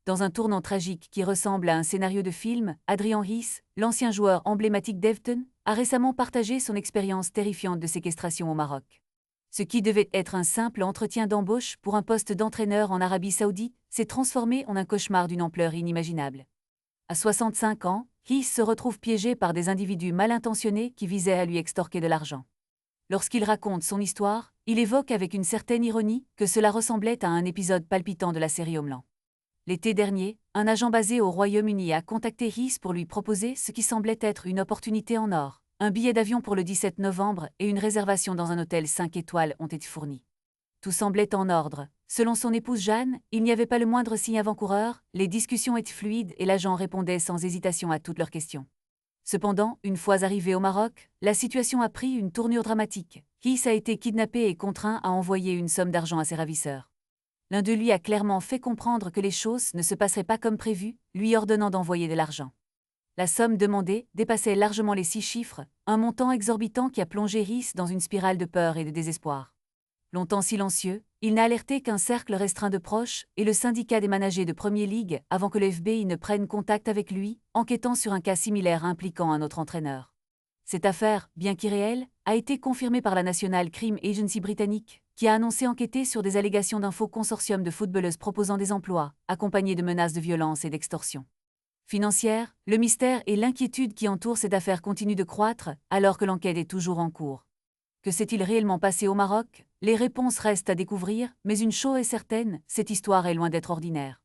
Dans un tournant tragique qui ressemble à un scénario de film, Adrian Heath, l'ancien joueur emblématique d'Everton, a récemment partagé son expérience terrifiante de séquestration au Maroc. Ce qui devait être un simple entretien d'embauche pour un poste d'entraîneur en Arabie Saoudite s'est transformé en un cauchemar d'une ampleur inimaginable. À 65 ans, Heath se retrouve piégé par des individus mal intentionnés qui visaient à lui extorquer de l'argent. Lorsqu'il raconte son histoire, il évoque avec une certaine ironie que cela ressemblait à un épisode palpitant de la série Homeland. L'été dernier, un agent basé au Royaume-Uni a contacté Heath pour lui proposer ce qui semblait être une opportunité en or. Un billet d'avion pour le 17 novembre et une réservation dans un hôtel 5 étoiles ont été fournis. Tout semblait en ordre. Selon son épouse Jeanne, il n'y avait pas le moindre signe avant-coureur, les discussions étaient fluides et l'agent répondait sans hésitation à toutes leurs questions. Cependant, une fois arrivé au Maroc, la situation a pris une tournure dramatique. Heath a été kidnappé et contraint à envoyer une somme d'argent à ses ravisseurs. L'un de lui a clairement fait comprendre que les choses ne se passeraient pas comme prévu, lui ordonnant d'envoyer de l'argent. La somme demandée dépassait largement les 6 chiffres, un montant exorbitant qui a plongé Heath dans une spirale de peur et de désespoir. Longtemps silencieux, il n'a alerté qu'un cercle restreint de proches et le syndicat des managers de Premier League avant que le FBI ne prenne contact avec lui, enquêtant sur un cas similaire impliquant un autre entraîneur. Cette affaire, bien qu'irréelle, a été confirmée par la National Crime Agency britannique, qui a annoncé enquêter sur des allégations d'un faux consortium de footballeuses proposant des emplois, accompagnés de menaces de violence et d'extorsion financière. Le mystère et l'inquiétude qui entourent cette affaire continuent de croître, alors que l'enquête est toujours en cours. Que s'est-il réellement passé au Maroc? Les réponses restent à découvrir, mais une chose est certaine, cette histoire est loin d'être ordinaire.